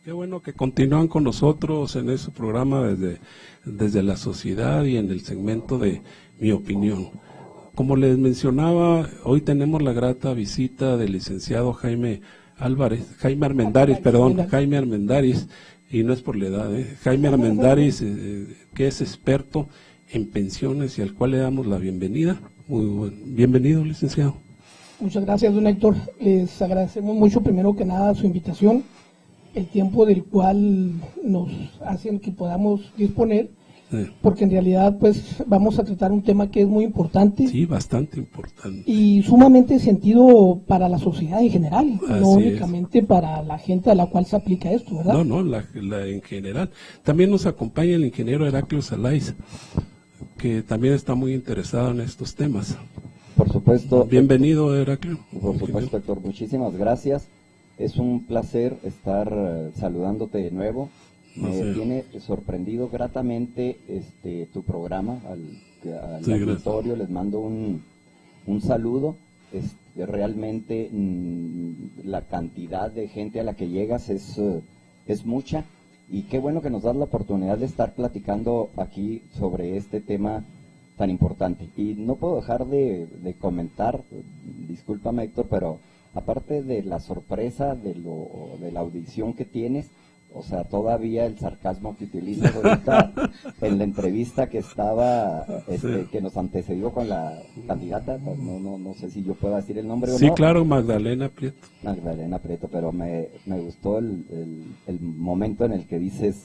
Qué bueno que continúan con nosotros en ese programa desde la sociedad y en el segmento de Mi Opinión. Como les mencionaba, hoy tenemos la grata visita del licenciado Jaime Armendáriz, y no es por la edad, Jaime Armendáriz, que es experto en pensiones y al cual le damos la bienvenida. Bienvenido, licenciado. Muchas gracias, don Héctor. Les agradecemos mucho, primero que nada, su invitación, el tiempo del cual nos hacen que podamos disponer, porque en realidad pues vamos a tratar un tema que es muy importante. Sí, bastante importante. Y sumamente sentido para la sociedad en general, Así no únicamente para la gente a la cual se aplica esto, ¿verdad? No, en general. También nos acompaña el ingeniero Heraclio Salaiz, que también está muy interesado en estos temas. Por supuesto. Bienvenido, Heraclio. Por supuesto, Héctor. Muchísimas gracias. Es un placer estar saludándote de nuevo. Me tiene sorprendido gratamente tu programa al auditorio. Les mando un saludo. Realmente la cantidad de gente a la que llegas es mucha. Y qué bueno que nos das la oportunidad de estar platicando aquí sobre este tema tan importante. Y no puedo dejar de comentar, discúlpame, Héctor, pero aparte de la sorpresa de la audición que tienes, o sea, todavía el sarcasmo que utilizas ahorita en la entrevista que estaba, que nos antecedió con la candidata, no sé si yo puedo decir el nombre o no. Sí, claro, Magdalena Prieto. Magdalena Prieto, pero me gustó el momento en el que dices,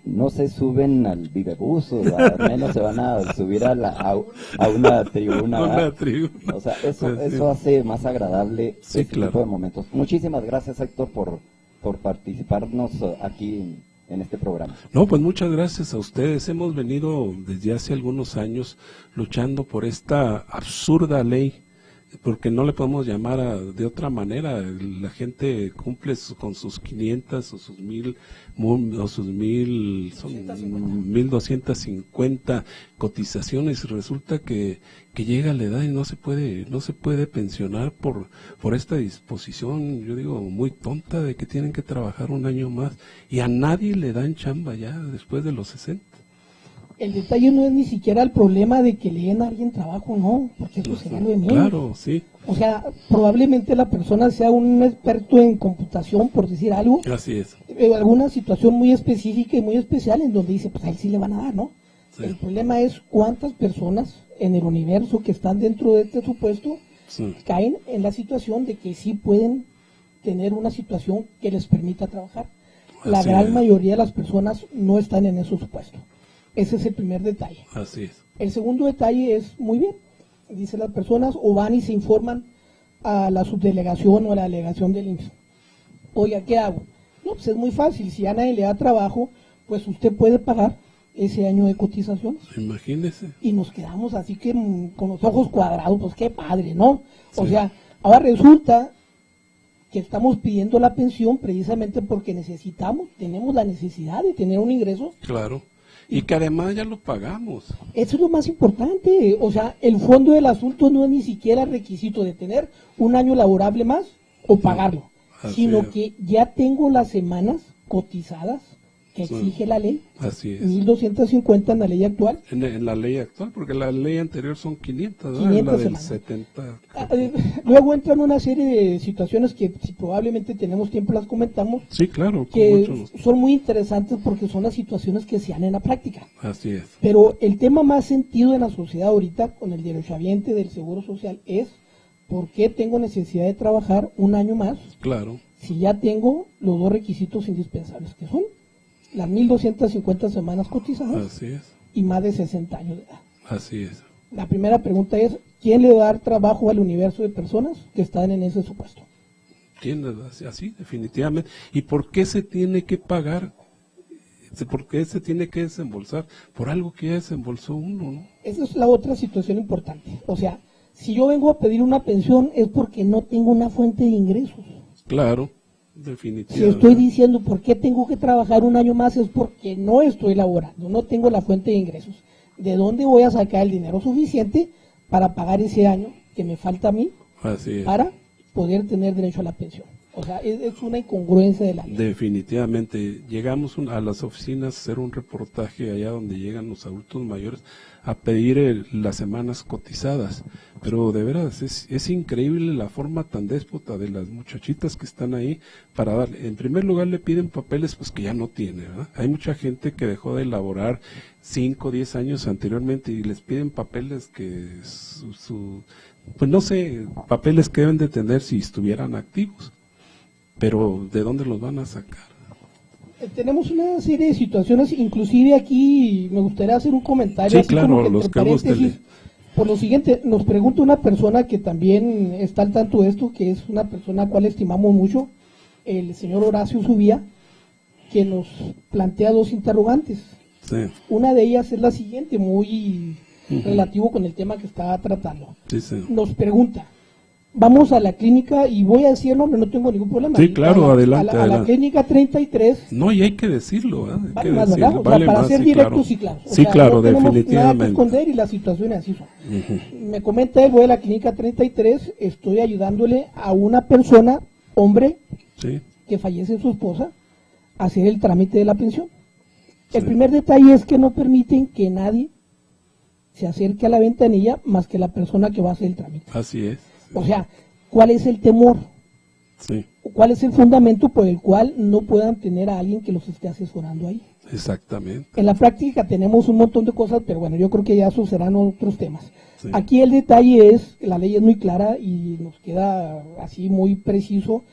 no se suben al Vivebus, o al menos se van a subir a una tribuna. O sea, eso hace más agradable tipo de momentos. Muchísimas gracias, Héctor, por participarnos aquí en este programa. No, pues muchas gracias a ustedes. Hemos venido desde hace algunos años luchando por esta absurda ley, porque no le podemos llamar de otra manera. La gente cumple con sus 500 o sus 1000 o sus 1250 cotizaciones, y resulta que llega la edad y no se puede pensionar por esta disposición, yo digo, muy tonta, de que tienen que trabajar un año más, y a nadie le dan chamba ya después de los 60. El detalle no es ni siquiera el problema de que le den a alguien trabajo, no, porque eso sería lo de menos. Claro, sí. O sea, probablemente la persona sea un experto en computación, por decir algo. Así es. Alguna situación muy específica y muy especial en donde dice, pues ahí sí le van a dar, ¿no? Sí. El problema es cuántas personas en el universo que están dentro de este supuesto caen en la situación de que sí pueden tener una situación que les permita trabajar. La gran mayoría de las personas no están en ese supuesto. Ese es el primer detalle. Así es. El segundo detalle es, muy bien, dice las personas, o van y se informan a la subdelegación o a la delegación del IMSS. Oiga, ¿qué hago? No, pues es muy fácil, si a nadie le da trabajo, pues usted puede pagar ese año de cotizaciones. Imagínese. Y nos quedamos así que con los ojos cuadrados, pues qué padre, ¿no? Sí. O sea, ahora resulta que estamos pidiendo la pensión precisamente porque tenemos la necesidad de tener un ingreso. Claro. Y que además ya lo pagamos. Eso es lo más importante. O sea, el fondo del asunto no es ni siquiera requisito de tener un año laborable más o pagarlo, sino que ya tengo las semanas cotizadas que exige la ley. Así es. 1250 en la ley actual. En la ley actual, porque la ley anterior son 500, ¿verdad? 500 la del semanas. 70. Luego entran una serie de situaciones que si probablemente tenemos tiempo las comentamos. Sí, claro. Que son muy interesantes porque son las situaciones que se dan en la práctica. Así es. Pero el tema más sentido en la sociedad ahorita con el derechohabiente del Seguro Social es ¿por qué tengo necesidad de trabajar un año más? Claro. Si ya tengo los dos requisitos indispensables, que son las 1250 semanas cotizadas. Así es. Y más de 60 años de edad. Así es. La primera pregunta es, ¿quién le va a dar trabajo al universo de personas que están en ese supuesto? ¿Quién? Así, definitivamente. ¿Y por qué se tiene que pagar? ¿Por qué se tiene que desembolsar? Por algo que ya desembolsó uno, ¿no? Esa es la otra situación importante. O sea, si yo vengo a pedir una pensión es porque no tengo una fuente de ingresos. Claro. Definitivamente. Si estoy diciendo por qué tengo que trabajar un año más es porque no estoy laborando, no tengo la fuente de ingresos. ¿De dónde voy a sacar el dinero suficiente para pagar ese año que me falta a mí para poder tener derecho a la pensión? O sea, es una incongruencia de la ley. Definitivamente. Llegamos a las oficinas a hacer un reportaje allá donde llegan los adultos mayores a pedir las semanas cotizadas, pero de veras es increíble la forma tan déspota de las muchachitas que están ahí para darle. En primer lugar le piden papeles pues que ya no tiene, ¿verdad? Hay mucha gente que dejó de elaborar 5 o 10 años anteriormente y les piden papeles que pues no sé, papeles que deben de tener si estuvieran activos, pero ¿de dónde los van a sacar? Tenemos una serie de situaciones, inclusive aquí me gustaría hacer un comentario. Sí, así claro, como que los entre cabos paréntesis, por lo siguiente, nos pregunta una persona que también está al tanto de esto, que es una persona a la cual estimamos mucho, el señor Horacio Subía, que nos plantea dos interrogantes. Sí. Una de ellas es la siguiente, muy relativo con el tema que está tratando. Sí, sí. Nos pregunta, vamos a la clínica, y voy a decir el nombre, no tengo ningún problema. Sí, claro, adelante. A la clínica 33. No, y hay que decirlo, ¿eh? Hay que Más, decirlo. ¿verdad? Para ser directos y claros. Sí, claro, no tenemos definitivamente. nada que esconder y las situaciones así son. Me comenta él, voy a la clínica 33, estoy ayudándole a una persona, hombre, Sí. que fallece su esposa, a hacer el trámite de la pensión. El primer detalle es que no permiten que nadie se acerque a la ventanilla más que la persona que va a hacer el trámite. Así es. O sea, ¿cuál es el temor? Sí, ¿Cuál es el fundamento por el cual no puedan tener a alguien que los esté asesorando ahí? exactamente. En la práctica tenemos un montón de cosas, pero bueno, yo creo que ya esos serán otros temas. Sí. Aquí el detalle es, la ley es muy clara y nos queda así muy preciso,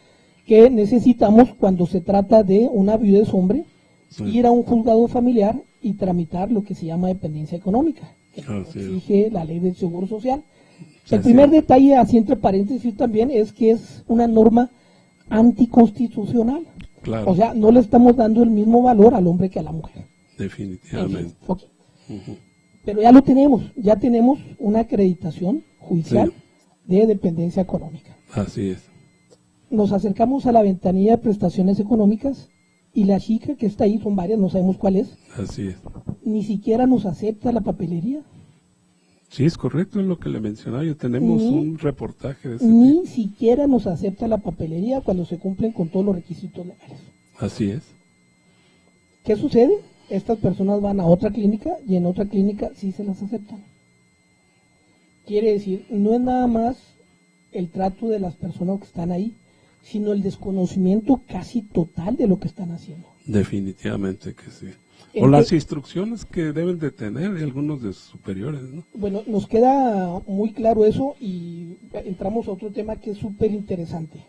que necesitamos, cuando se trata de una viudez hombre, Sí. ir a un juzgado familiar y tramitar lo que se llama dependencia económica, que Así es. exige la ley del Seguro Social. Sí, El primer sí. detalle, así entre paréntesis también, es que es una norma anticonstitucional. Claro. O sea, no le estamos dando el mismo valor al hombre que a la mujer. En Definitivamente. fin, ok. Pero ya lo tenemos, ya tenemos una acreditación judicial de dependencia económica. Así es. Nos acercamos a la ventanilla de prestaciones económicas y la chica que está ahí, son varias, no sabemos cuál es, Así es. ni siquiera nos acepta la papelería. Sí, es correcto, es lo que le mencionaba. Yo tenemos un reportaje de ese Ni tipo. siquiera nos acepta la papelería cuando se cumplen con todos los requisitos legales. Así es. ¿Qué sucede? Estas personas van a otra clínica y en otra clínica sí se las aceptan. Quiere decir, no es nada más el trato de las personas que están ahí, sino el desconocimiento casi total de lo que están haciendo. Definitivamente que sí. O las instrucciones que deben de tener de algunos de sus superiores, ¿no? Bueno, nos queda muy claro eso y entramos a otro tema que es súper interesante,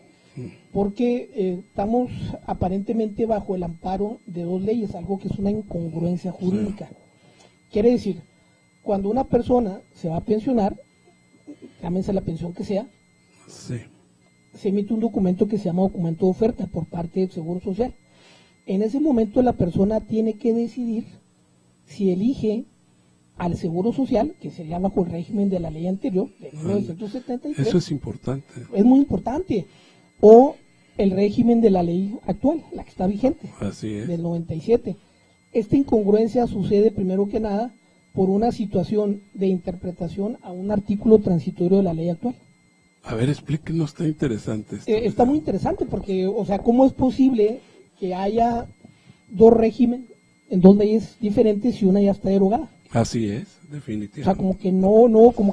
porque estamos aparentemente bajo el amparo de dos leyes, algo que es una incongruencia jurídica. Quiere decir, cuando una persona se va a pensionar, llámense la pensión que sea, Sí. se emite un documento que se llama documento de oferta por parte del Seguro Social. En ese momento la persona tiene que decidir si elige al Seguro Social, que sería bajo el régimen de la ley anterior, de 1973. Eso es importante. Es muy importante. O el régimen de la ley actual, la que está vigente, Así es. del 97. Esta incongruencia sucede primero que nada por una situación de interpretación a un artículo transitorio de la ley actual. A ver, explíquenos, está interesante esto. Está muy interesante porque, o sea, ¿cómo es posible que haya dos regímenes en dos leyes diferentes y una ya está derogada? Así es, O sea, definitivamente. como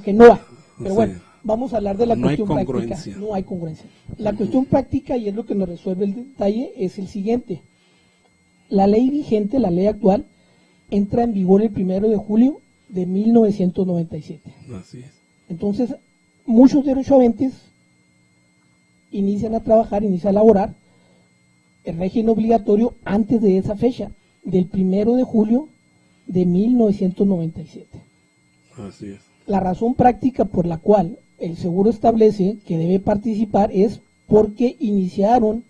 que no va. Pero Sí. bueno, vamos a hablar de la No hay cuestión práctica. congruencia. No hay congruencia. La cuestión práctica, y es lo que nos resuelve el detalle, es el siguiente. La ley vigente, la ley actual, entra en vigor el 1 de julio de 1997. Así es. Entonces, muchos derechohabientes inician a trabajar, inician a laborar el régimen obligatorio antes de esa fecha, del 1 de julio de 1997. Así es. La razón práctica por la cual el seguro establece que debe participar es porque iniciaron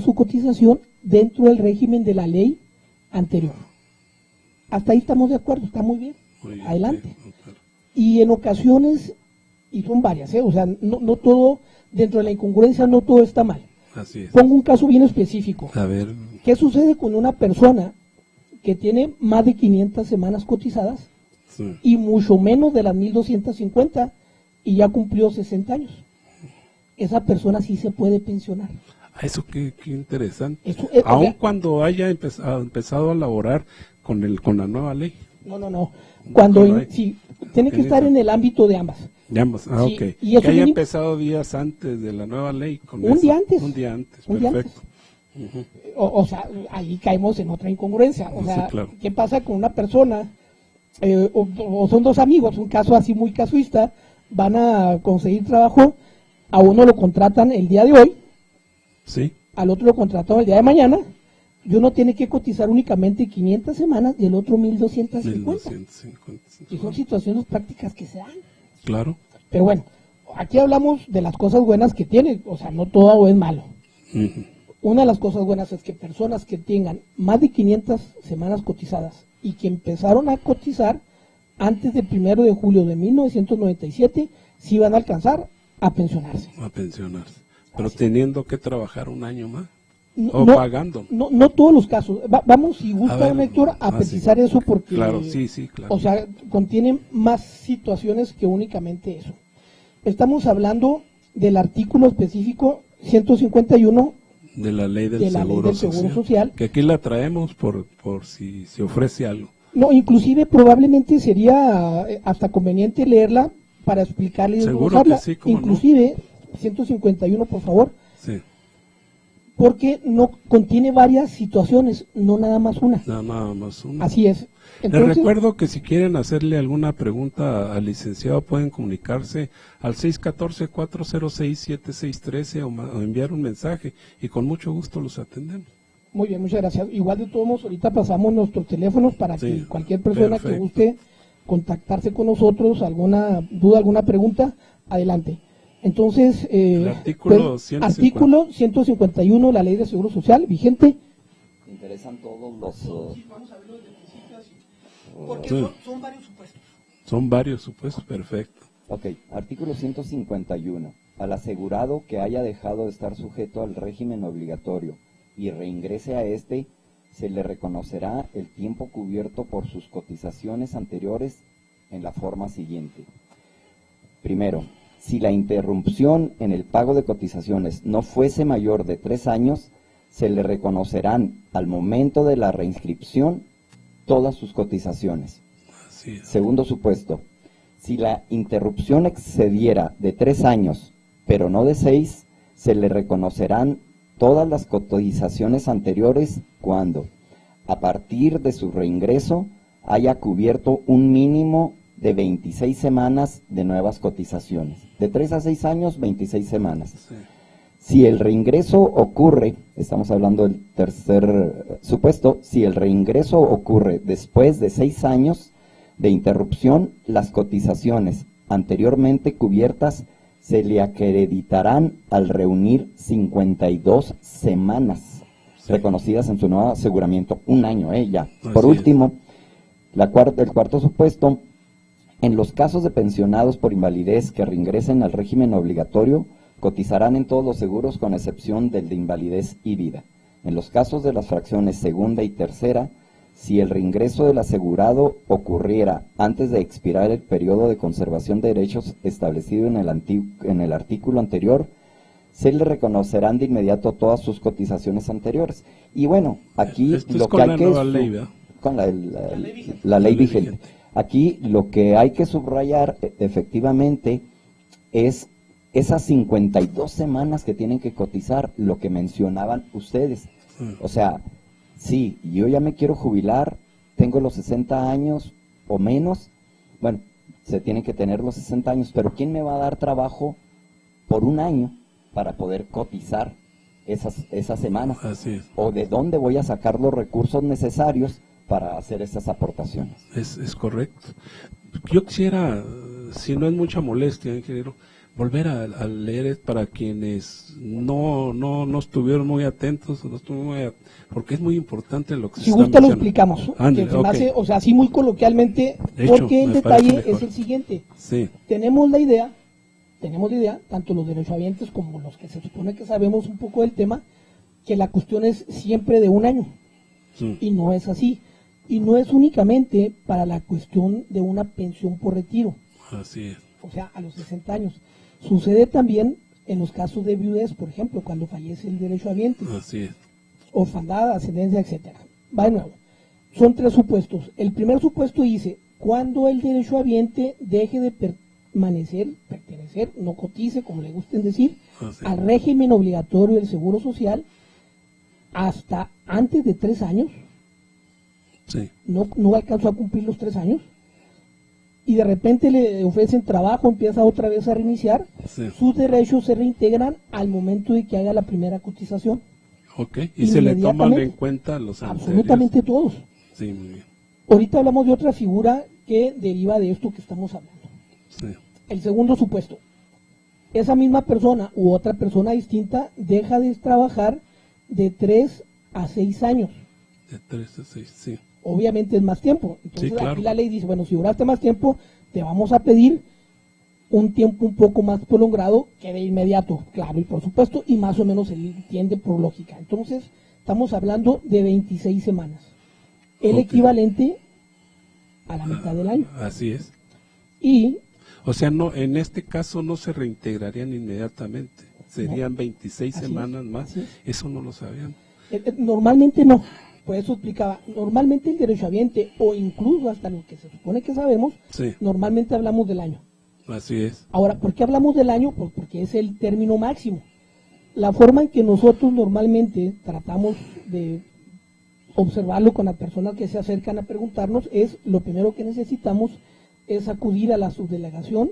su cotización dentro del régimen de la ley anterior. Hasta ahí estamos de acuerdo, está muy bien. Muy bien, Adelante. sí, claro. Y en ocasiones, y son varias, o sea, no todo, dentro de la incongruencia no todo está mal. Así es. Pongo un caso bien específico. A ver, ¿Qué sucede con una persona que tiene más de 500 semanas cotizadas sí, y mucho menos de las 1250 y ya cumplió 60 años? esa persona sí se puede pensionar. Eso qué interesante. Eso, Aun cuando haya empezado a laborar con la nueva ley. No. Sí, tiene que estar en el ámbito de ambas. De ambas, Sí, ok. y eso que haya empezado días antes de la nueva ley. Un día antes, perfecto. Uh-huh. O sea, ahí caemos en otra incongruencia. O sea, sí, claro. ¿Qué pasa con una persona? O son dos amigos, un caso así muy casuista, van a conseguir trabajo, a uno lo contratan el día de hoy, sí, al otro lo contratan el día de mañana, y uno tiene que cotizar únicamente 500 semanas y el otro 1250. Y son situaciones prácticas que se dan. Claro. Pero bueno, aquí hablamos de las cosas buenas que tiene, o sea, no todo es malo. Uh-huh. Una de las cosas buenas es que personas que tengan más de 500 semanas cotizadas y que empezaron a cotizar antes del 1 de julio de 1997, sí van a alcanzar a pensionarse. Pero teniendo que trabajar un año más. No, pagando. No todos los casos. Vamos, si gusta, Héctor, a precisar eso porque, claro, sí, claro. O sea, contiene más situaciones que únicamente eso. Estamos hablando del artículo específico 151 de la ley del seguro social, que aquí la traemos por si se ofrece algo. No, inclusive probablemente sería hasta conveniente leerla para explicarle. Seguro que sí, inclusive, 151, por favor. Sí. Porque no contiene varias situaciones, no nada más una. Nada más una. Así es. Entonces, les recuerdo que si quieren hacerle alguna pregunta al licenciado pueden comunicarse al 614-406-7613 o enviar un mensaje y con mucho gusto los atendemos. Muy bien, muchas gracias. Igual de todos modos, ahorita pasamos nuestros teléfonos para que cualquier persona que guste contactarse con nosotros, alguna duda, alguna pregunta, adelante. Entonces, el artículo 151 de la Ley de Seguro Social, vigente. Me interesan todos los... Sí, vamos a verlo desde el principio así. Porque son varios supuestos. Son varios supuestos, perfecto. Ok, artículo 151. Al asegurado que haya dejado de estar sujeto al régimen obligatorio y reingrese a este, se le reconocerá el tiempo cubierto por sus cotizaciones anteriores en la forma siguiente. Primero, si la interrupción en el pago de cotizaciones no fuese mayor de 3 años, se le reconocerán al momento de la reinscripción todas sus cotizaciones. Así es. Segundo supuesto, si la interrupción excediera de 3 años, pero no de 6, se le reconocerán todas las cotizaciones anteriores cuando, a partir de su reingreso, haya cubierto un mínimo de 26 semanas de nuevas cotizaciones. De 3 a 6 años, 26 semanas. Sí. Si el reingreso ocurre, estamos hablando del tercer supuesto, si el reingreso ocurre después de 6 años de interrupción, las cotizaciones anteriormente cubiertas se le acreditarán al reunir 52 semanas reconocidas en su nuevo aseguramiento, un año, ya. Por último, el cuarto supuesto, en los casos de pensionados por invalidez que reingresen al régimen obligatorio, cotizarán en todos los seguros con excepción del de invalidez y vida. En los casos de las fracciones segunda y tercera, si el reingreso del asegurado ocurriera antes de expirar el periodo de conservación de derechos establecido en el artículo anterior, se le reconocerán de inmediato todas sus cotizaciones anteriores. Y bueno, aquí lo que hay que... Con la ley vigente. Aquí lo que hay que subrayar efectivamente es esas 52 semanas que tienen que cotizar, lo que mencionaban ustedes. O sea, sí, yo ya me quiero jubilar, tengo los 60 años o menos, bueno, se tienen que tener los 60 años, pero ¿quién me va a dar trabajo por un año para poder cotizar esas semanas? Así es. ¿O de dónde voy a sacar los recursos necesarios para hacer esas aportaciones? Es correcto. Yo quisiera, si no es mucha molestia, ingeniero, volver a leer para quienes no estuvieron muy atentos, porque es muy importante lo que se está gusta mencionando. Lo explicamos, Ándale, o sea, así muy coloquialmente, porque el detalle es el siguiente. Sí. Tenemos la idea, tanto los derechohabientes como los que se supone que sabemos un poco del tema, que la cuestión es siempre de un año. Sí. Y no es así. Y no es únicamente para la cuestión de una pensión por retiro. Así es. O sea, a los 60 años. Sucede también en los casos de viudez, por ejemplo, cuando fallece el derechohabiente. Así es. Orfandad, ascendencia, etcétera. Va de nuevo. Son 3 supuestos. El primer supuesto dice, cuando el derechohabiente deje de pertenecer, no cotice, como le gusten decir, al régimen obligatorio del Seguro Social hasta antes de 3 años, no alcanzó a cumplir los 3 años, y de repente le ofrecen trabajo, empieza otra vez a reiniciar, sus derechos se reintegran al momento de que haga la primera cotización. Ok, y se le toman en cuenta los anteriores. Absolutamente todos. Sí, muy bien. Ahorita hablamos de otra figura que deriva de esto que estamos hablando. Sí. El segundo supuesto, esa misma persona u otra persona distinta deja de trabajar de 3 a 6 años. De 3 a 6, sí. Obviamente es más tiempo. Entonces sí, claro. Aquí la ley dice, bueno, si duraste más tiempo, te vamos a pedir un tiempo un poco más prolongado que de inmediato, claro, y por supuesto, y más o menos se entiende por lógica. Entonces, estamos hablando de 26 semanas, el equivalente a la mitad del año. Así es. Y, o sea, no, en este caso no se reintegrarían inmediatamente, serían 26 semanas más, eso no lo sabían. Normalmente no, por eso explicaba, normalmente el derechohabiente, o incluso hasta lo que se supone que sabemos, normalmente hablamos del año. Así es. Ahora, ¿por qué hablamos del año? Pues porque es el término máximo. La forma en que nosotros normalmente tratamos de observarlo con las personas que se acercan a preguntarnos es, lo primero que necesitamos es acudir a la subdelegación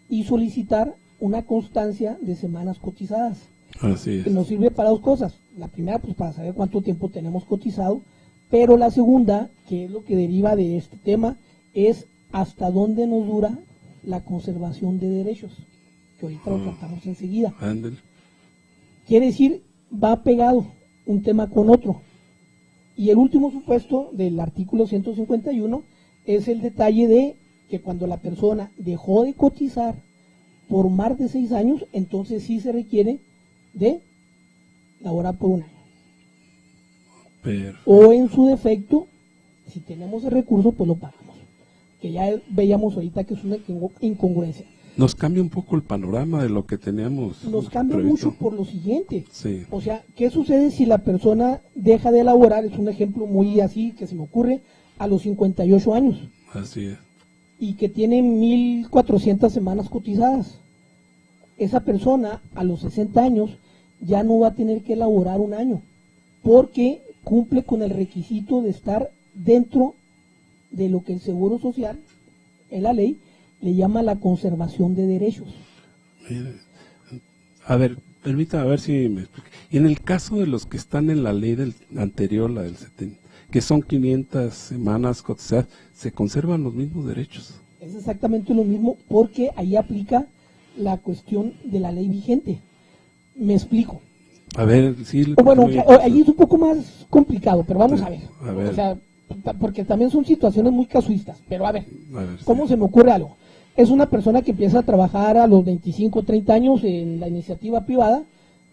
y solicitar una constancia de semanas cotizadas. Así es. Que nos sirve para 2 cosas. La primera, pues para saber cuánto tiempo tenemos cotizado, pero la segunda, que es lo que deriva de este tema, es hasta dónde nos dura la conservación de derechos, que ahorita lo tratamos enseguida. Ándale. Quiere decir, va pegado un tema con otro. Y el último supuesto del artículo 151 es el detalle de que cuando la persona dejó de cotizar por más de 6 años, entonces sí se requiere de laborar por 1 año. Perfecto. O en su defecto, si tenemos el recurso, pues lo pagamos. Que ya veíamos ahorita que es una incongruencia. Nos cambia un poco el panorama de lo que teníamos. Nos cambia previsto. mucho por lo siguiente. Sí. O sea, ¿qué sucede si la persona deja de laborar? Es un ejemplo muy así que se me ocurre, a los 58 años. Así es. Y que tiene 1.400 semanas cotizadas. Esa persona a los 60 años ya no va a tener que laborar 1 año, porque cumple con el requisito de estar dentro de lo que el Seguro Social, en la ley, le llama la conservación de derechos. Mire, a ver, permítame a ver si me explico. Y en el caso de los que están en la ley del anterior, la del 70, que son 500 semanas cotizadas, ¿se conservan los mismos derechos? Es exactamente lo mismo, porque ahí aplica la cuestión de la ley vigente. Me explico. A ver, sí. Bueno, ahí es un poco más complicado, pero vamos a ver. O sea, porque también son situaciones muy casuistas, pero a ver ¿cómo se me ocurre algo? Es una persona que empieza a trabajar a los 25, 30 años en la iniciativa privada,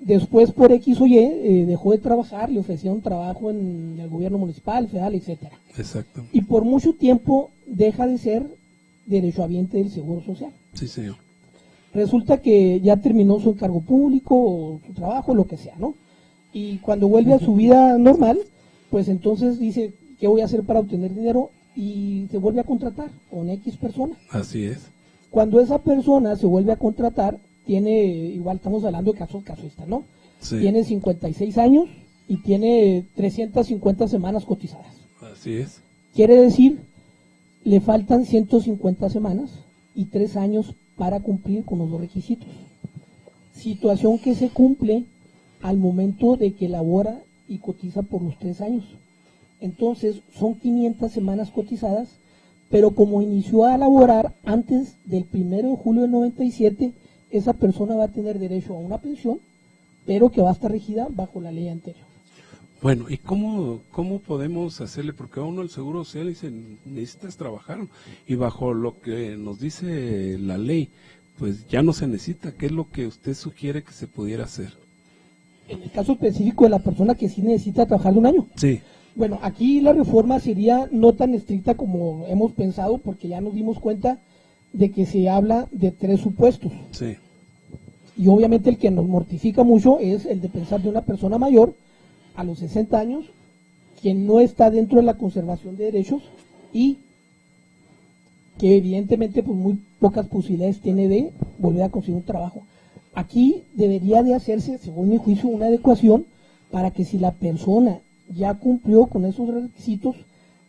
después por X o Y dejó de trabajar, le ofrecieron trabajo en el gobierno municipal, federal, etcétera. Exacto. Y por mucho tiempo deja de ser derechohabiente del Seguro Social. Sí, señor. Resulta que ya terminó su encargo público o su trabajo, lo que sea, ¿no? Y cuando vuelve a su vida normal, pues entonces dice, ¿qué voy a hacer para obtener dinero? Y se vuelve a contratar con X persona. Así es. Cuando esa persona se vuelve a contratar, tiene, igual estamos hablando de casos casuistas, ¿no? Sí. Tiene 56 años y tiene 350 semanas cotizadas. Así es. Quiere decir, le faltan 150 semanas y 3 años para cumplir con los 2 requisitos. Situación que se cumple al momento de que labora y cotiza por los 3 años. Entonces son 500 semanas cotizadas, pero como inició a laborar antes del 1 de julio del 97, esa persona va a tener derecho a una pensión, pero que va a estar regida bajo la ley anterior. Bueno, ¿y cómo podemos hacerle? Porque a uno el Seguro Social dice, necesitas trabajar, y bajo lo que nos dice la ley, pues ya no se necesita. ¿Qué es lo que usted sugiere que se pudiera hacer? En el caso específico de la persona que sí necesita trabajar de 1 año. Sí. Bueno, aquí la reforma sería no tan estricta como hemos pensado, porque ya nos dimos cuenta de que se habla de 3 supuestos. Sí. Y obviamente el que nos mortifica mucho es el de pensar de una persona mayor a los 60 años que no está dentro de la conservación de derechos y que evidentemente pues muy pocas posibilidades tiene de volver a conseguir un trabajo. Aquí debería de hacerse, según mi juicio, una adecuación para que si la persona ya cumplió con esos requisitos,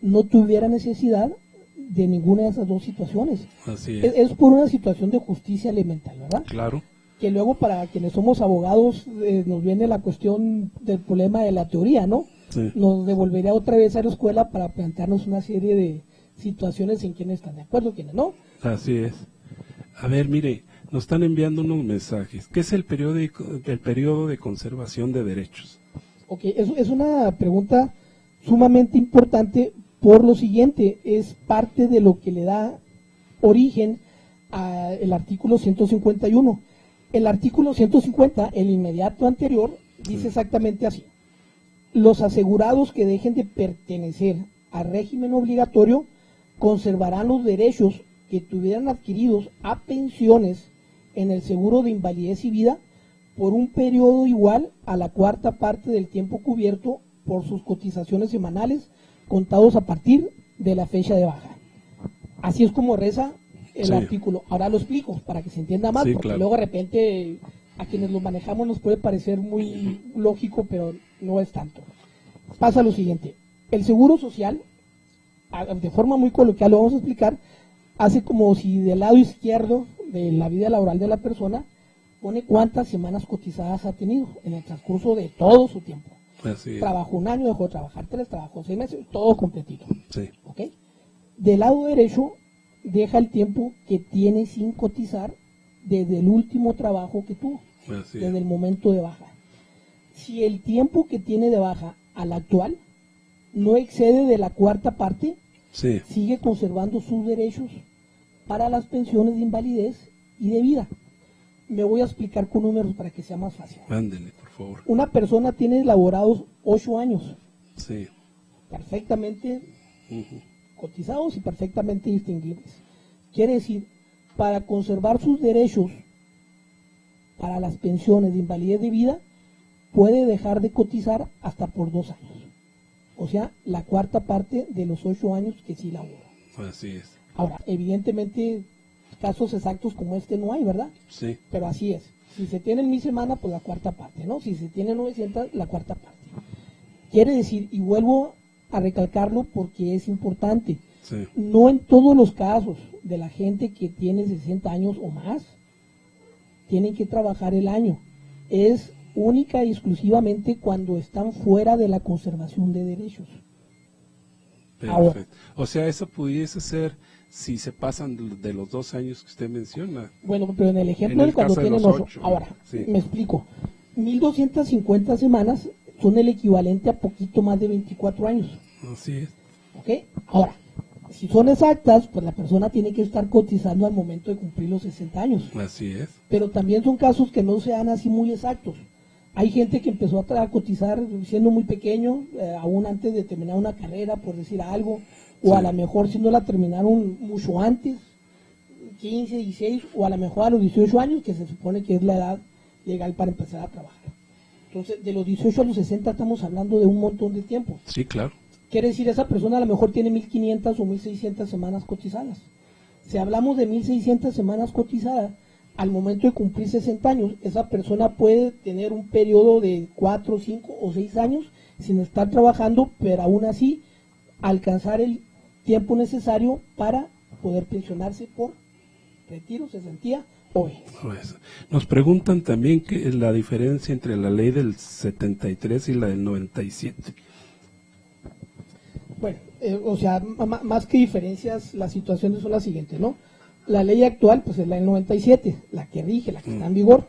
no tuviera necesidad de ninguna de esas dos situaciones. Así es por una situación de justicia elemental, ¿verdad? Claro. Que luego para quienes somos abogados nos viene la cuestión del problema de la teoría, ¿no? Sí. Nos devolvería otra vez a la escuela para plantearnos una serie de situaciones en quienes están de acuerdo, quienes no. Así es. A ver, mire, nos están enviando unos mensajes. ¿Qué es el periodo de conservación de derechos? Ok, es una pregunta sumamente importante por lo siguiente, es parte de lo que le da origen al artículo 151. El artículo 150, el inmediato anterior, dice exactamente así: los asegurados que dejen de pertenecer al régimen obligatorio conservarán los derechos que tuvieran adquiridos a pensiones en el seguro de invalidez y vida por un periodo igual a la cuarta parte del tiempo cubierto por sus cotizaciones semanales contados a partir de la fecha de baja. Así es como reza el artículo. Ahora lo explico para que se entienda más, porque luego de repente a quienes lo manejamos nos puede parecer muy lógico, pero no es tanto. Pasa lo siguiente: el seguro social, de forma muy coloquial lo vamos a explicar, hace como si del lado izquierdo de la vida laboral de la persona pone cuántas semanas cotizadas ha tenido en el transcurso de todo su tiempo. Trabajó un año, dejó de trabajar 3, trabajó 6 meses, todo completito. Sí. ¿Okay? Del lado derecho deja el tiempo que tiene sin cotizar desde el último trabajo que tuvo, desde el momento de baja. Si el tiempo que tiene de baja al actual no excede de la cuarta parte, sigue conservando sus derechos para las pensiones de invalidez y de vida. Me voy a explicar con números para que sea más fácil. Ándele, por favor. Una persona tiene laborados 8 años. Sí. Perfectamente cotizados y perfectamente distinguibles. Quiere decir, para conservar sus derechos para las pensiones de invalidez de vida, puede dejar de cotizar hasta por 2 años. O sea, la cuarta parte de los 8 años que sí labora. Así es. Ahora, evidentemente, casos exactos como este no hay, ¿verdad? Sí. Pero así es. Si se tiene 1000 semanas, pues la cuarta parte, ¿no? Si se tiene 900, la cuarta parte. Quiere decir, y vuelvo a recalcarlo porque es importante, no en todos los casos de la gente que tiene 60 años o más, tienen que trabajar el año. Es única y exclusivamente cuando están fuera de la conservación de derechos. Perfecto. Ahora, o sea, eso pudiese ser si se pasan de los 2 años que usted menciona. Bueno, pero en el ejemplo de cuando tienen 8. Ahora, me explico. 1250 semanas son el equivalente a poquito más de 24 años. Así es. ¿Ok? Ahora, si son exactas, pues la persona tiene que estar cotizando al momento de cumplir los 60 años. Así es. Pero también son casos que no sean así muy exactos. Hay gente que empezó a cotizar siendo muy pequeño, aún antes de terminar una carrera, por decir algo, o a lo mejor si no la terminaron mucho antes, 15, 16, o a lo mejor a los 18 años, que se supone que es la edad legal para empezar a trabajar. Entonces, de los 18 a los 60 estamos hablando de un montón de tiempo. Sí, claro. Quiere decir, esa persona a lo mejor tiene 1500 o 1600 semanas cotizadas. Si hablamos de 1600 semanas cotizadas, al momento de cumplir 60 años, esa persona puede tener un periodo de 4, 5 o 6 años sin estar trabajando, pero aún así alcanzar el tiempo necesario para poder pensionarse por retiro, cesantía o vejez. Nos preguntan también qué es la diferencia entre la ley del 73 y la del 97. Bueno, o sea, más que diferencias, las situaciones son las siguientes, ¿no? La ley actual, pues es la del 97, la que rige, la que está en vigor,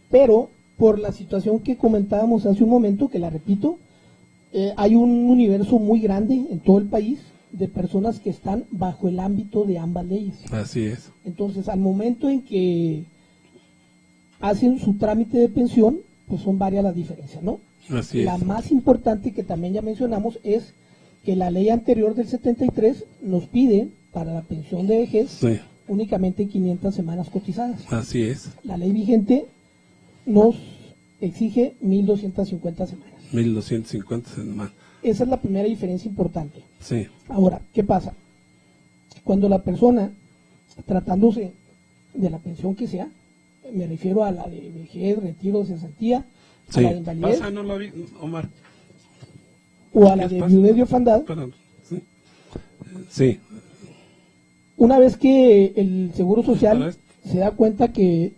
pero por la situación que comentábamos hace un momento, que la repito, hay un universo muy grande en todo el país de personas que están bajo el ámbito de ambas leyes. Así es. Entonces, al momento en que hacen su trámite de pensión, pues son varias las diferencias, ¿no? Así la es. más importante que también ya mencionamos es que la ley anterior del 73 nos pide para la pensión de vejez únicamente 500 semanas cotizadas. Así es. La ley vigente nos exige 1.250 semanas. 1.250 semanas. Esa es la primera diferencia importante. Sí. Ahora, ¿qué pasa? Cuando la persona, tratándose de la pensión que sea, me refiero a la de vejez, retiro, cesantía, sí. a la de invalidez, Pasa, no lo vi, Omar. o a la de viudez y orfandad. Sí. Sí. Una vez que el Seguro Social se da cuenta que...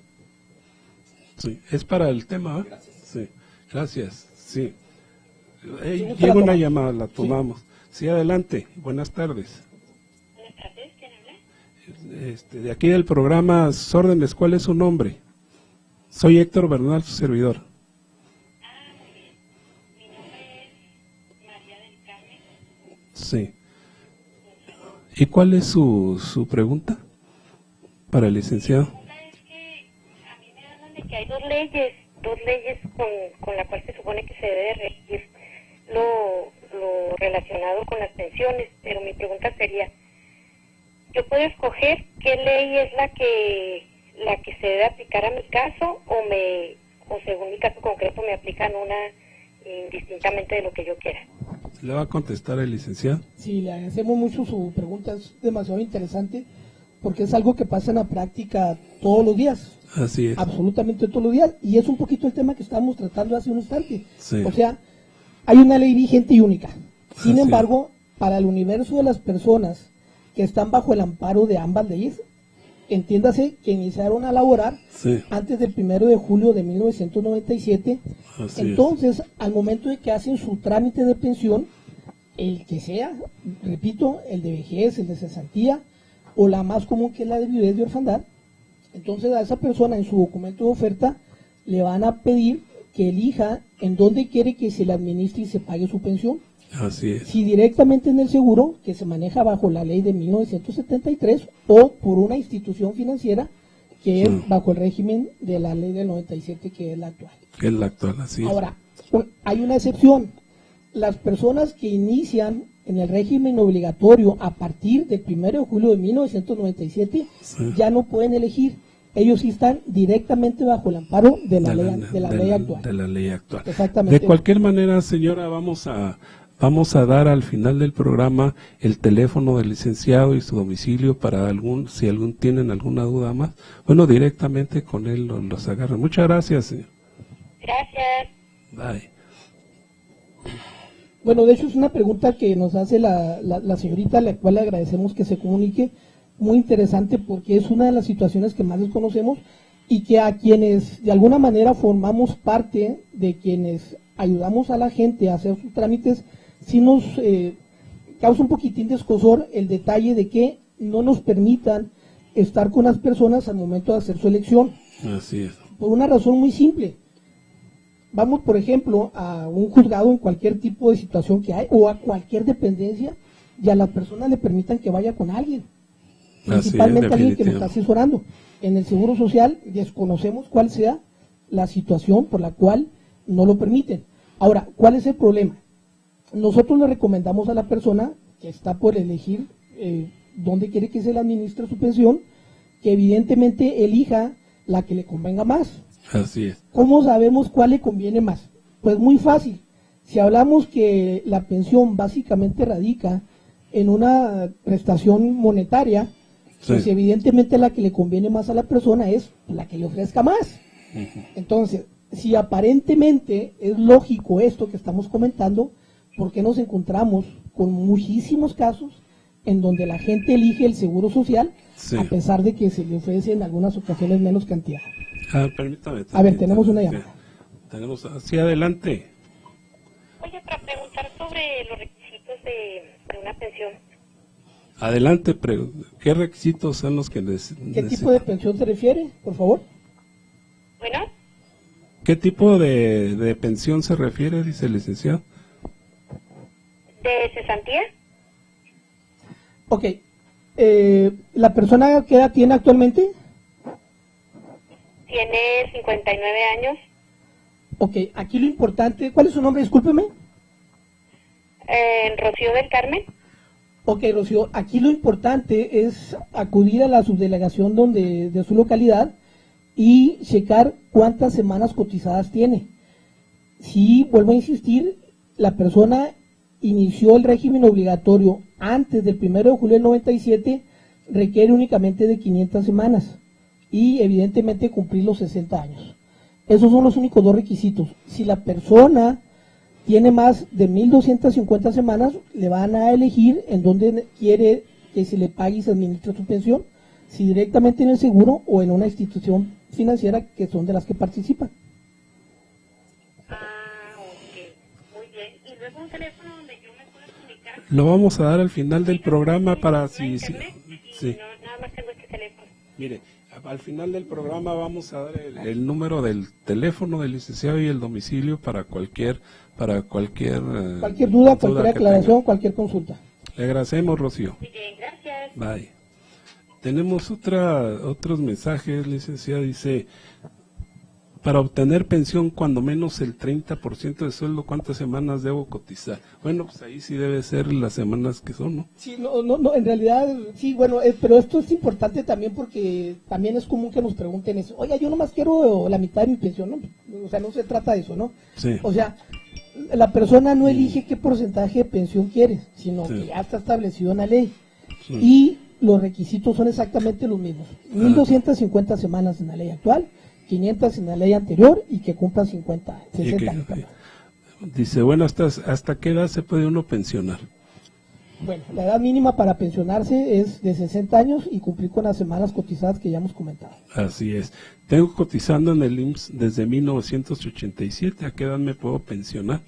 Sí, es para el tema, ¿eh? Gracias. Sí, gracias, sí. Sí, Llega una llamada, la tomamos. Sí, adelante, buenas tardes. Buenas tardes, ¿quién habla? De aquí del programa Órdenes, ¿cuál es su nombre? Soy Héctor Bernal, su servidor. Ah, muy bien. Mi nombre es María del Carmen. Sí. ¿Y cuál es su pregunta para el licenciado? Mi pregunta es que a mí me hablan de que hay dos leyes con la cual se supone que se debe regir lo relacionado con las pensiones, pero mi pregunta sería, ¿yo puedo escoger qué ley es la que se debe aplicar a mi caso o según mi caso concreto me aplican una indistintamente de lo que yo quiera? ¿Le va a contestar el licenciado? Sí, le agradecemos mucho su pregunta, es demasiado interesante, porque es algo que pasa en la práctica todos los días. Así es. Absolutamente todos los días, y es un poquito el tema que estábamos tratando hace un instante. Sí. O sea, hay una ley vigente y única. Sin Así embargo, para el universo de las personas que están bajo el amparo de ambas leyes, entiéndase que iniciaron a laborar Sí. antes del 1 de julio de 1997. Así Entonces, al momento de que hacen su trámite de pensión, el que sea, repito, el de vejez, el de cesantía, o la más común que es la de viudez y orfandad, entonces a esa persona en su documento de oferta le van a pedir que elija en dónde quiere que se le administre y se pague su pensión. Así es. Si directamente en el seguro, que se maneja bajo la ley de 1973, o por una institución financiera, que es bajo el régimen de la ley del 97, que es la actual. Que es la actual, así es. Ahora, hay una excepción. Las personas que inician en el régimen obligatorio a partir del 1 de julio de 1997 Sí. ya no pueden elegir. Ellos sí están directamente bajo el amparo de la ley actual. De la ley actual. Exactamente. De cualquier manera, señora, vamos a dar al final del programa el teléfono del licenciado y su domicilio para si tienen alguna duda más. Bueno, directamente con él los agarran. Muchas gracias, señor. Gracias. Bye. Bueno, de hecho es una pregunta que nos hace la señorita, a la cual le agradecemos que se comunique. Muy interesante, porque es una de las situaciones que más desconocemos y que a quienes de alguna manera formamos parte de quienes ayudamos a la gente a hacer sus trámites, sí nos causa un poquitín de escozor el detalle de que no nos permitan estar con las personas al momento de hacer su elección. Así es. Por una razón muy simple. Vamos, por ejemplo, a un juzgado en cualquier tipo de situación que hay, o a cualquier dependencia, y a la persona le permitan que vaya con alguien. Principalmente alguien que lo está asesorando. En el Seguro Social desconocemos cuál sea la situación por la cual no lo permiten. Ahora, ¿cuál es el problema? Nosotros le recomendamos a la persona que está por elegir dónde quiere que se le administre su pensión, que evidentemente elija la que le convenga más. Así es. ¿Cómo sabemos cuál le conviene más? Pues muy fácil. Si hablamos que la pensión básicamente radica en una prestación monetaria, pues evidentemente la que le conviene más a la persona es la que le ofrezca más. Entonces, si aparentemente es lógico esto que estamos comentando, ¿por qué nos encontramos con muchísimos casos en donde la gente elige el Seguro Social a pesar de que se le ofrece en algunas ocasiones menos cantidad? Permítame. A ver, tenemos una llamada. Tenemos, hacia adelante. Oye, para preguntar sobre los requisitos de una pensión. Adelante, ¿qué requisitos son los que ¿Qué tipo de pensión se refiere, por favor? Bueno. ¿Qué tipo de pensión se refiere, dice el licenciado? ¿De cesantía? Ok. ¿La persona qué edad tiene actualmente? Tiene 59 años. Ok, aquí lo importante... ¿Cuál es su nombre? Discúlpeme. Rocío del Carmen. Ok, Rocío, aquí lo importante es acudir a la subdelegación de su localidad y checar cuántas semanas cotizadas tiene. Si, vuelvo a insistir, la persona inició el régimen obligatorio antes del 1 de julio del 97, requiere únicamente de 500 semanas y evidentemente cumplir los 60 años. Esos son los únicos dos requisitos. Si la persona tiene más de 1.250 semanas, le van a elegir en dónde quiere que se le pague y se administre su pensión, si directamente en el seguro o en una institución financiera que son de las que participan. Ok, muy bien. ¿Y luego un teléfono donde yo me pueda comunicar? Lo vamos a dar al final del programa para si... Sí. No, nada más tengo este teléfono. Mire, al final del programa vamos a dar el número del teléfono del licenciado y el domicilio para cualquier duda, cualquier aclaración, tenga. cualquier consulta. Le agradecemos, Rocío. Muy bien, gracias. Bye. Tenemos otros mensajes, licenciada. Dice, para obtener pensión cuando menos el 30% de sueldo, ¿cuántas semanas debo cotizar? Bueno, pues ahí sí debe ser las semanas que son, ¿no? Sí, no, en realidad, sí, bueno, pero esto es importante también porque también es común que nos pregunten eso. Oye, yo nomás quiero la mitad de mi pensión, ¿no? O sea, no se trata de eso, ¿no? Sí. O sea, la persona no elige qué porcentaje de pensión quiere, sino que ya está establecido en la ley. Sí. Y los requisitos son exactamente los mismos. 1.250 semanas en la ley actual, 500 en la ley anterior y que cumpla 60 años. Dice, bueno, ¿hasta qué edad se puede uno pensionar? Bueno, la edad mínima para pensionarse es de 60 años y cumplir con las semanas cotizadas que ya hemos comentado. Así es. Tengo cotizando en el IMSS desde 1987. ¿A qué edad me puedo pensionar?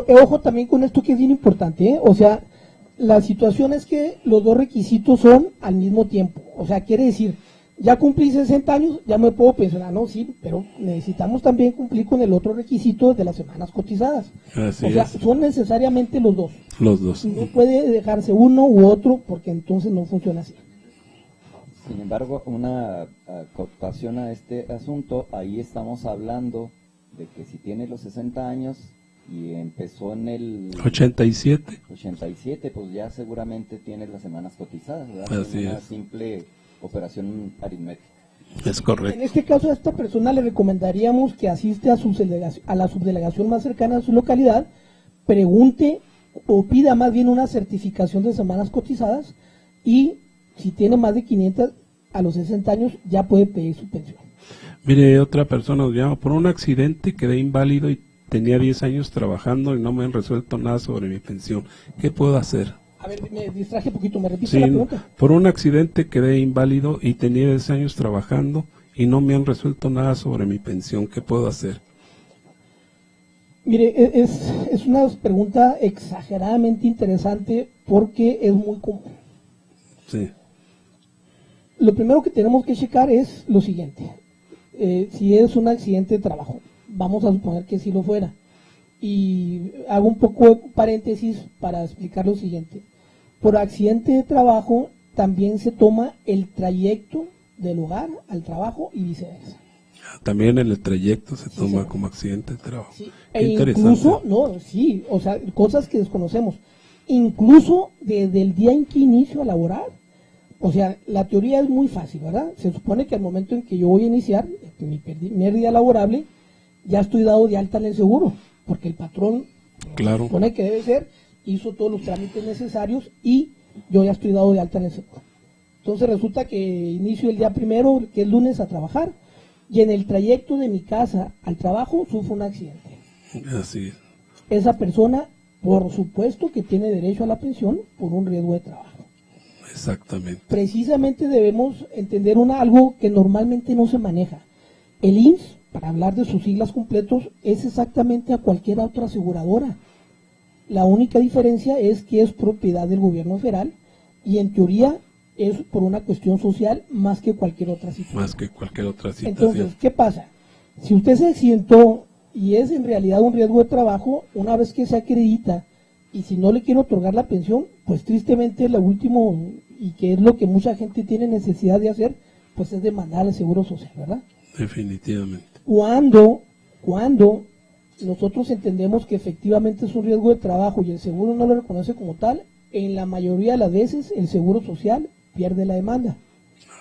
Ojo también con esto que es bien importante, ¿eh? O sea, la situación es que los dos requisitos son al mismo tiempo. O sea, quiere decir, ya cumplí 60 años, ya me puedo pensionar, ¿no? Sí, pero necesitamos también cumplir con el otro requisito de las semanas cotizadas. Así o sea, es. Son necesariamente los dos. Los dos. No puede dejarse uno u otro porque entonces no funciona así. Sin embargo, una acotación a este asunto, ahí estamos hablando de que si tiene los 60 años y empezó en el 87, pues ya seguramente tiene las semanas cotizadas, ¿verdad? Así una es. Simple operación aritmética. Es correcto. En este caso a esta persona le recomendaríamos que asiste a la subdelegación más cercana a su localidad, pregunte o pida más bien una certificación de semanas cotizadas y si tiene más de 500 a los 60 años ya puede pedir su pensión. Mire, otra persona nos llama, por un accidente quedé inválido y tenía 10 años trabajando y no me han resuelto nada sobre mi pensión. ¿Qué puedo hacer? A ver, me distraje un poquito, ¿me repite Sí, la pregunta? por un accidente quedé inválido y tenía 10 años trabajando y no me han resuelto nada sobre mi pensión. ¿Qué puedo hacer? Mire, es una pregunta exageradamente interesante porque es muy común. Sí. Lo primero que tenemos que checar es lo siguiente. Si es un accidente de trabajo, vamos a suponer que sí lo fuera. Y hago un poco de paréntesis para explicar lo siguiente. Por accidente de trabajo también se toma el trayecto del hogar al trabajo y viceversa. También en el trayecto se toma sí, como accidente de trabajo. Sí. E incluso, o sea, cosas que desconocemos. Incluso desde el día en que inicio a laborar. O sea, la teoría es muy fácil, ¿verdad? Se supone que al momento en que yo voy a iniciar mi primer día laborable, ya estoy dado de alta en el seguro, porque el patrón, claro, se supone que debe ser, hizo todos los trámites necesarios y yo ya estoy dado de alta en el seguro. Entonces resulta que inicio el día primero, que es lunes, a trabajar, y en el trayecto de mi casa al trabajo sufro un accidente. Así es. Esa persona, por supuesto que tiene derecho a la pensión por un riesgo de trabajo. Exactamente. Precisamente debemos entender algo que normalmente no se maneja. El IMSS, para hablar de sus siglas completos, es exactamente a cualquier otra aseguradora. La única diferencia es que es propiedad del gobierno federal y en teoría es por una cuestión social más que cualquier otra situación. Más que cualquier otra situación. Entonces, ¿qué pasa? Si usted se accidentó y es en realidad un riesgo de trabajo, una vez que se acredita y si no le quiere otorgar la pensión, pues tristemente lo último, y que es lo que mucha gente tiene necesidad de hacer, pues es demandar al Seguro Social, ¿verdad? Definitivamente. Cuando nosotros entendemos que efectivamente es un riesgo de trabajo y el seguro no lo reconoce como tal, en la mayoría de las veces el Seguro Social pierde la demanda.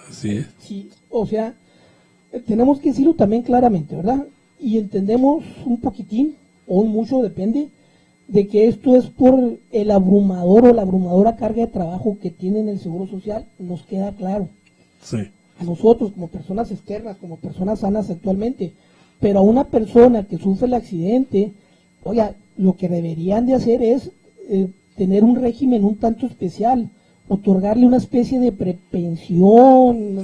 Así es. Sí, o sea, tenemos que decirlo también claramente, ¿verdad? Y entendemos un poquitín, o un mucho, depende, de que esto es por el abrumador o la abrumadora carga de trabajo que tiene en el Seguro Social, nos queda claro. Sí. A nosotros, como personas externas, como personas sanas actualmente, pero a una persona que sufre el accidente, oiga, lo que deberían de hacer es tener un régimen un tanto especial, otorgarle una especie de prepensión,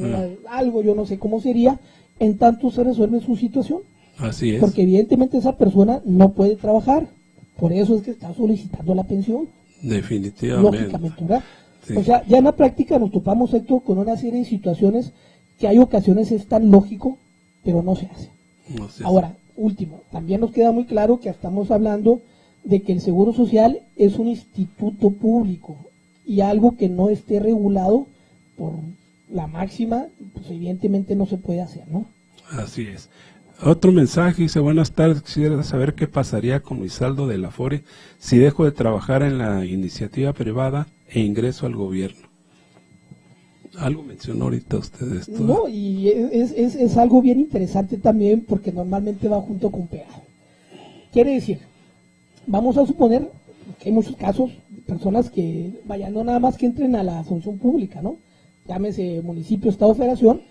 algo, yo no sé cómo sería, en tanto se resuelve su situación. Así es. Porque evidentemente esa persona no puede trabajar, por eso es que está solicitando la pensión. Definitivamente. Lógicamente, ¿verdad? Sí. O sea, ya en la práctica nos topamos, Héctor, con una serie de situaciones que hay ocasiones es tan lógico, pero no se hace. No sé. Ahora, último, también nos queda muy claro que estamos hablando de que el Seguro Social es un instituto público y algo que no esté regulado por la máxima, pues evidentemente no se puede hacer, ¿no? Así es. Otro mensaje dice: buenas tardes, quisiera saber qué pasaría con mi saldo del Afore si dejo de trabajar en la iniciativa privada e ingreso al gobierno. Algo mencionó ahorita usted esto. No, y es algo bien interesante también porque normalmente va junto con pegado. Quiere decir, vamos a suponer que hay muchos casos de personas que, vaya, no nada más que entren a la función pública, ¿no? Llámese municipio, estado, federación,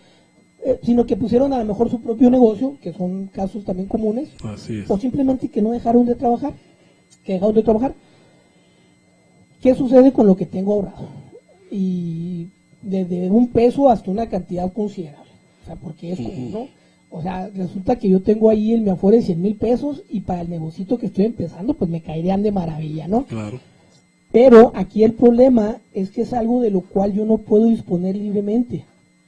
sino que pusieron a lo mejor su propio negocio, que son casos también comunes, Así es. o simplemente que no dejaron de trabajar, ¿Qué sucede con lo que tengo ahorrado? Y desde un peso hasta una cantidad considerable, o sea, porque es común, ¿no? O sea, resulta que yo tengo ahí en mi Afore 100,000 pesos y para el negocito que estoy empezando, pues me caerían de maravilla, ¿no? Claro. Pero aquí el problema es que es algo de lo cual yo no puedo disponer libremente.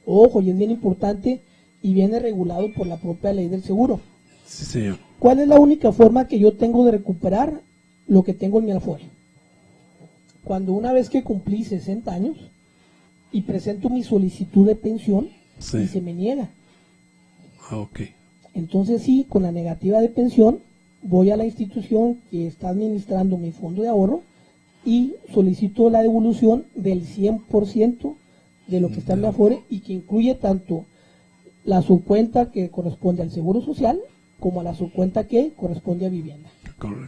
Ojo, y es bien importante y viene regulado por la propia ley del seguro. Sí, señor. ¿Cuál es la única forma que yo tengo de recuperar lo que tengo en mi Afore? Cuando una vez que cumplí 60 años y presento mi solicitud de pensión, Sí. y se me niega. Ah, ok. Entonces sí, con la negativa de pensión, voy a la institución que está administrando mi fondo de ahorro y solicito la devolución del 100% de lo que está en mi Afore y que incluye tanto la subcuenta que corresponde al Seguro Social como a la subcuenta que corresponde a vivienda.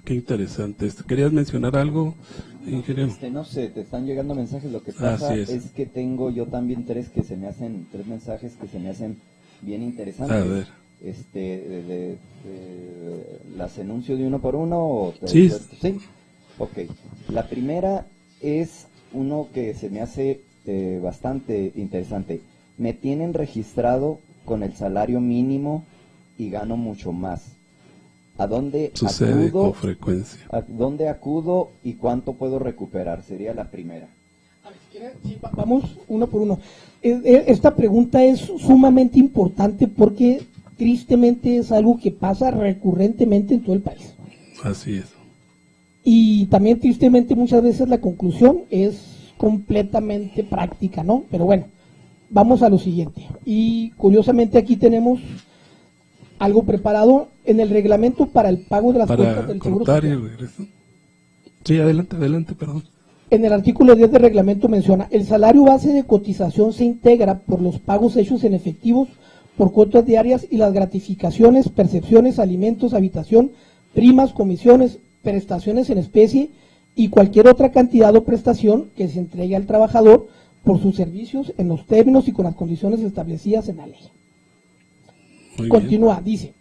Qué interesante. ¿Querías mencionar algo, ingeniero? No sé, te están llegando mensajes. Lo que pasa Así es que tengo yo también tres mensajes que se me hacen bien interesantes. A ver. ¿Las enuncio de uno por uno? ¿O Sí. Sí. Ok. La primera es uno que se me hace bastante interesante. Me tienen registrado con el salario mínimo y gano mucho más. ¿A dónde Sucede acudo? con frecuencia. ¿A dónde acudo y cuánto puedo recuperar? Sería la primera. A ver, si quieren, sí, vamos uno por uno. Esta pregunta es sumamente importante porque tristemente es algo que pasa recurrentemente en todo el país. Así es. Y también tristemente muchas veces la conclusión es completamente práctica, ¿no? Pero bueno, vamos a lo siguiente. Y curiosamente aquí tenemos algo preparado en el reglamento para el pago de las cuentas del Seguro cortar y Social. regreso. Sí, adelante, perdón. En el artículo 10 del reglamento menciona: el salario base de cotización se integra por los pagos hechos en efectivos por cuotas diarias y las gratificaciones, percepciones, alimentos, habitación, primas, comisiones, prestaciones en especie y cualquier otra cantidad o prestación que se entregue al trabajador por sus servicios en los términos y con las condiciones establecidas en la ley. Muy Continúa, dice: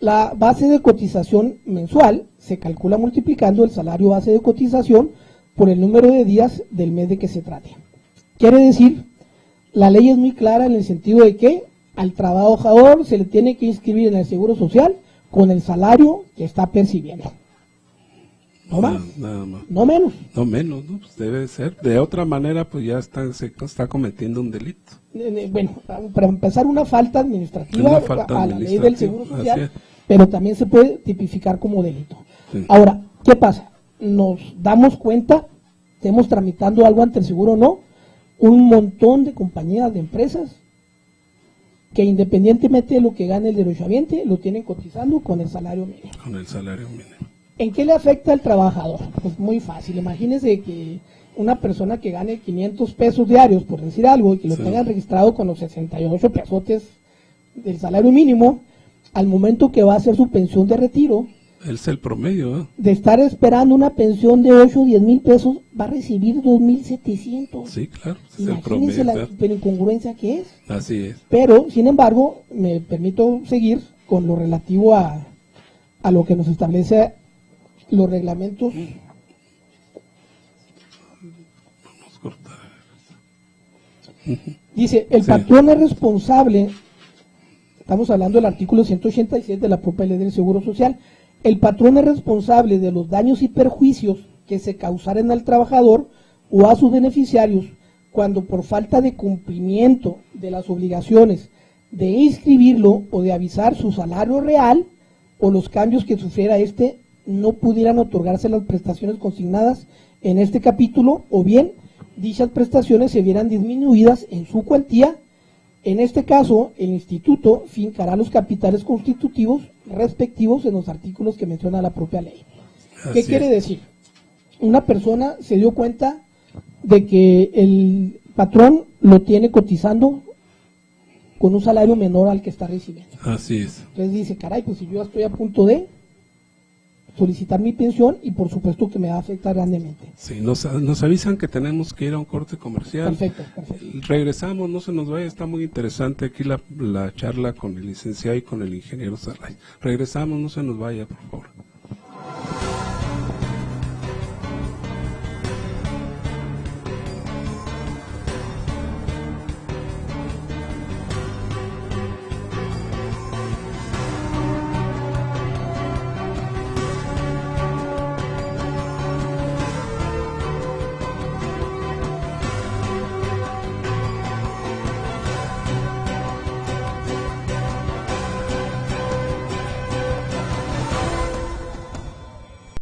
la base de cotización mensual se calcula multiplicando el salario base de cotización por el número de días del mes de que se trate. Quiere decir, la ley es muy clara en el sentido de que al trabajador se le tiene que inscribir en el Seguro Social con el salario que está percibiendo. No más, Nada más. no menos. No menos, ¿no? Pues debe ser. De otra manera, pues ya se está cometiendo un delito. Bueno, para empezar, una falta administrativa Una falta a la ley del administrativa, Seguro así Social, es. pero también se puede tipificar como delito. Sí. Ahora, ¿qué pasa? Nos damos cuenta, estemos tramitando algo ante el seguro o no, un montón de compañías, de empresas, que independientemente de lo que gane el derechohabiente, lo tienen cotizando con el salario mínimo. Con el salario mínimo. ¿En qué le afecta al trabajador? Pues muy fácil. Imagínese que una persona que gane 500 pesos diarios, por decir algo, y que lo Sí. tenga registrado con los 68 pesotes del salario mínimo al momento que va a hacer su pensión de retiro, es el promedio, ¿eh? De estar esperando una pensión de 8 o 10 mil pesos, va a recibir 2,700. Sí, claro, es el Imagínense promedio. la incongruencia que es. Así es. Pero, sin embargo, me permito seguir con lo relativo a lo que nos establece los reglamentos. Vamos a cortar. Dice, el patrón es responsable, estamos hablando del artículo 186 de la propia ley del Seguro Social, el patrón es responsable de los daños y perjuicios que se causaren al trabajador o a sus beneficiarios cuando por falta de cumplimiento de las obligaciones de inscribirlo o de avisar su salario real o los cambios que sufriera éste no pudieran otorgarse las prestaciones consignadas en este capítulo, o bien dichas prestaciones se vieran disminuidas en su cuantía. En este caso, el instituto fincará los capitales constitutivos respectivos en los artículos que menciona la propia ley. ¿Qué quiere decir? Una persona se dio cuenta de que el patrón lo tiene cotizando con un salario menor al que está recibiendo. Así es. Entonces dice, caray, pues si yo estoy a punto de solicitar mi pensión, y por supuesto que me va a afectar grandemente. Sí, nos avisan que tenemos que ir a un corte comercial. Perfecto. Regresamos, no se nos vaya, está muy interesante aquí la charla con el licenciado y con el ingeniero Sarray. Regresamos, no se nos vaya, por favor.